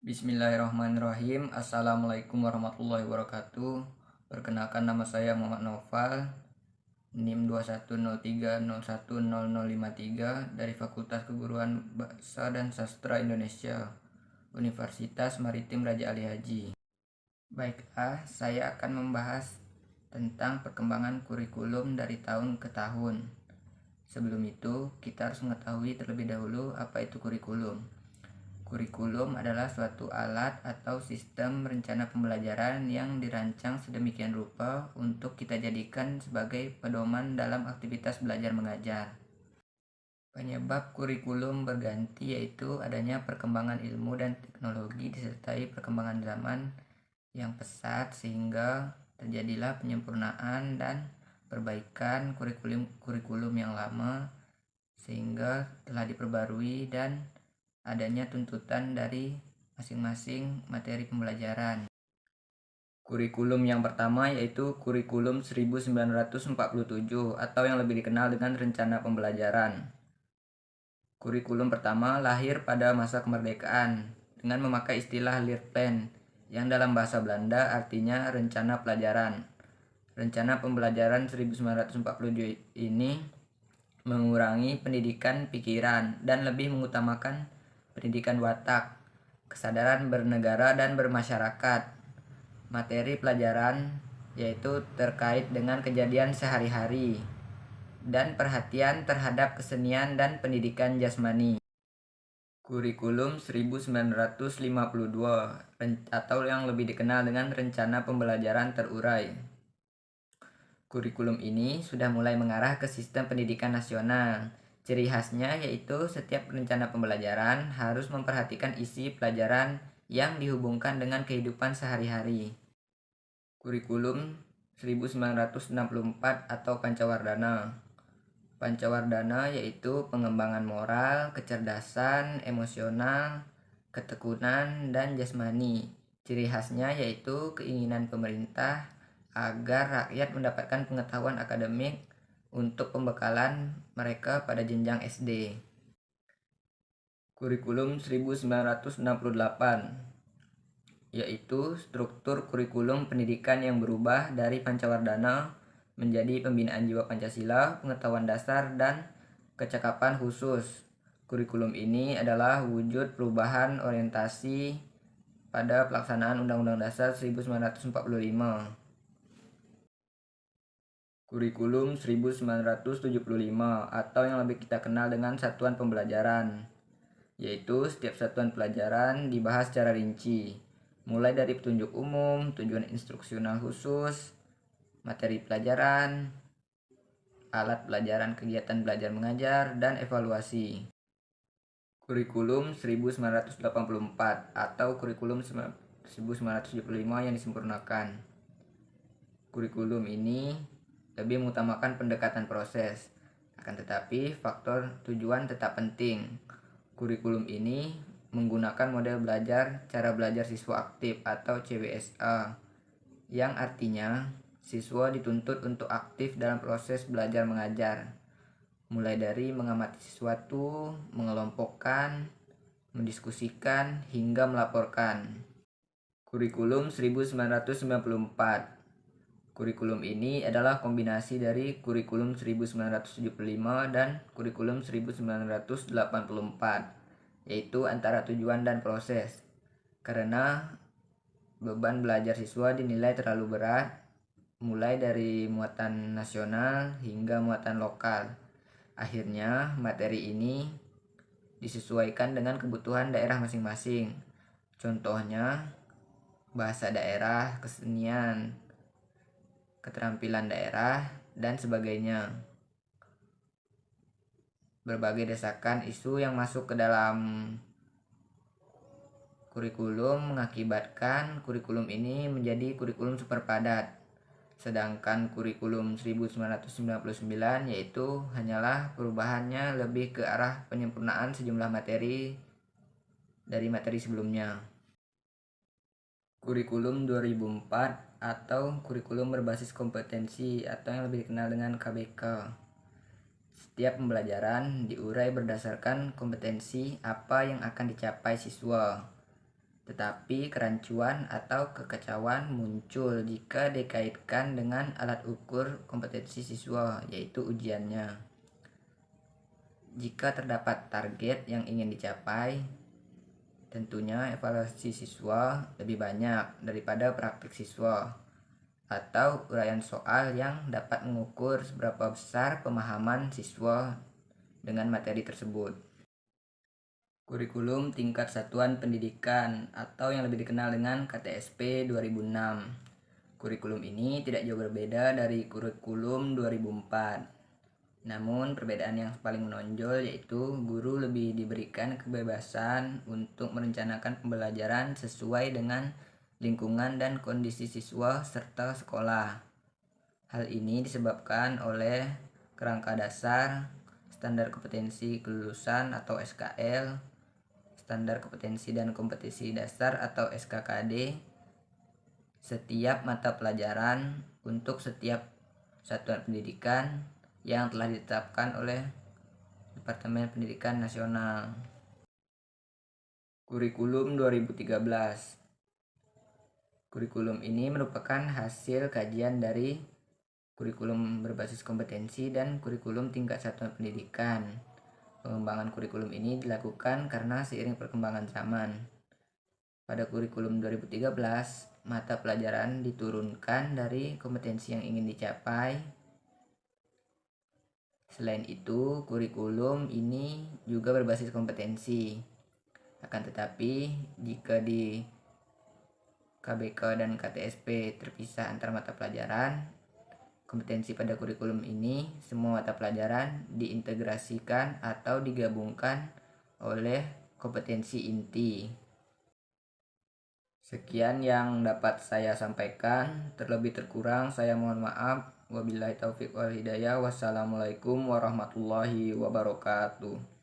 Bismillahirrahmanirrahim. Assalamualaikum warahmatullahi wabarakatuh. Perkenalkan, nama saya Muhammad Noval, NIM 2103010053 dari Fakultas Keguruan Bahasa dan Sastra Indonesia, Universitas Maritim Raja Ali Haji. Baiklah, saya akan membahas tentang perkembangan kurikulum dari tahun ke tahun. Sebelum itu, kita harus mengetahui terlebih dahulu apa itu kurikulum. Kurikulum adalah suatu alat atau sistem rencana pembelajaran yang dirancang sedemikian rupa untuk kita jadikan sebagai pedoman dalam aktivitas belajar mengajar. Penyebab kurikulum berganti yaitu adanya perkembangan ilmu dan teknologi disertai perkembangan zaman yang pesat, sehingga terjadilah penyempurnaan dan perbaikan kurikulum yang lama sehingga telah diperbarui dan adanya tuntutan dari masing-masing materi pembelajaran. Kurikulum yang pertama yaitu kurikulum 1947 atau yang lebih dikenal dengan rencana pembelajaran. Kurikulum pertama lahir pada masa kemerdekaan dengan memakai istilah Leerplan yang dalam bahasa Belanda artinya rencana pelajaran. Rencana pembelajaran 1947 ini mengurangi pendidikan pikiran dan lebih mengutamakan pendidikan watak, kesadaran bernegara dan bermasyarakat. Materi pelajaran yaitu terkait dengan kejadian sehari-hari dan perhatian terhadap kesenian dan pendidikan jasmani. Kurikulum 1952 atau yang lebih dikenal dengan rencana pembelajaran terurai. Kurikulum ini sudah mulai mengarah ke sistem pendidikan nasional. Ciri khasnya yaitu setiap rencana pembelajaran harus memperhatikan isi pelajaran yang dihubungkan dengan kehidupan sehari-hari. Kurikulum 1964 atau Pancawardhana. Pancawardhana yaitu pengembangan moral, kecerdasan, emosional, ketekunan, dan jasmani. Ciri khasnya yaitu keinginan pemerintah agar rakyat mendapatkan pengetahuan akademik untuk pembekalan mereka pada jenjang SD. Kurikulum 1968 yaitu struktur kurikulum pendidikan yang berubah dari Pancawardhana menjadi pembinaan jiwa Pancasila, pengetahuan dasar, dan kecakapan khusus. Kurikulum ini adalah wujud perubahan orientasi pada pelaksanaan Undang-Undang Dasar 1945. Kurikulum 1975 atau yang lebih kita kenal dengan satuan pembelajaran, yaitu setiap satuan pelajaran dibahas secara rinci, mulai dari petunjuk umum, tujuan instruksional khusus, materi pelajaran, alat pelajaran, kegiatan belajar mengajar, dan evaluasi. Kurikulum 1984 atau kurikulum 1975 yang disempurnakan. Kurikulum ini lebih mengutamakan pendekatan proses, akan tetapi faktor tujuan tetap penting. Kurikulum ini menggunakan model cara belajar siswa aktif atau CBSA, yang artinya siswa dituntut untuk aktif dalam proses belajar mengajar, mulai dari mengamati sesuatu, mengelompokkan, mendiskusikan, hingga melaporkan. Kurikulum 1994. Kurikulum ini adalah kombinasi dari kurikulum 1975 dan kurikulum 1984, yaitu antara tujuan dan proses. Karena beban belajar siswa dinilai terlalu berat, mulai dari muatan nasional hingga muatan lokal. Akhirnya, materi ini disesuaikan dengan kebutuhan daerah masing-masing. Contohnya, bahasa daerah, kesenian, keterampilan daerah, dan sebagainya. Berbagai desakan isu yang masuk ke dalam kurikulum mengakibatkan kurikulum ini menjadi kurikulum super padat. Sedangkan kurikulum 1999 yaitu hanyalah perubahannya lebih ke arah penyempurnaan sejumlah materi dari materi sebelumnya. Kurikulum 2004 atau kurikulum berbasis kompetensi atau yang lebih dikenal dengan KBK. Setiap pembelajaran diurai berdasarkan kompetensi apa yang akan dicapai siswa. Tetapi kerancuan atau kekacauan muncul jika dikaitkan dengan alat ukur kompetensi siswa, yaitu ujiannya. Jika terdapat target yang ingin dicapai, tentunya evaluasi siswa lebih banyak daripada praktik siswa atau uraian soal yang dapat mengukur seberapa besar pemahaman siswa dengan materi tersebut. Kurikulum tingkat satuan pendidikan atau yang lebih dikenal dengan KTSP 2006. Kurikulum ini tidak jauh berbeda dari kurikulum 2004. Namun perbedaan yang paling menonjol yaitu guru lebih diberikan kebebasan untuk merencanakan pembelajaran sesuai dengan lingkungan dan kondisi siswa serta sekolah. Hal ini disebabkan oleh kerangka dasar, standar kompetensi kelulusan atau SKL, standar kompetensi dan kompetisi dasar atau SKKD, setiap mata pelajaran untuk setiap satuan pendidikan yang telah ditetapkan oleh Departemen Pendidikan Nasional. Kurikulum 2013. Kurikulum ini merupakan hasil kajian dari kurikulum berbasis kompetensi dan kurikulum tingkat satuan pendidikan. Pengembangan kurikulum ini dilakukan karena seiring perkembangan zaman. Pada kurikulum 2013, mata pelajaran diturunkan dari kompetensi yang ingin dicapai. Selain itu, kurikulum ini juga berbasis kompetensi. Akan tetapi, jika di KBK dan KTSP terpisah antar mata pelajaran, kompetensi pada kurikulum ini semua mata pelajaran diintegrasikan atau digabungkan oleh kompetensi inti. Sekian yang dapat saya sampaikan, terlebih terkurang saya mohon maaf. Wabillahi taufiq wal hidayah. Wassalamualaikum warahmatullahi wabarakatuh.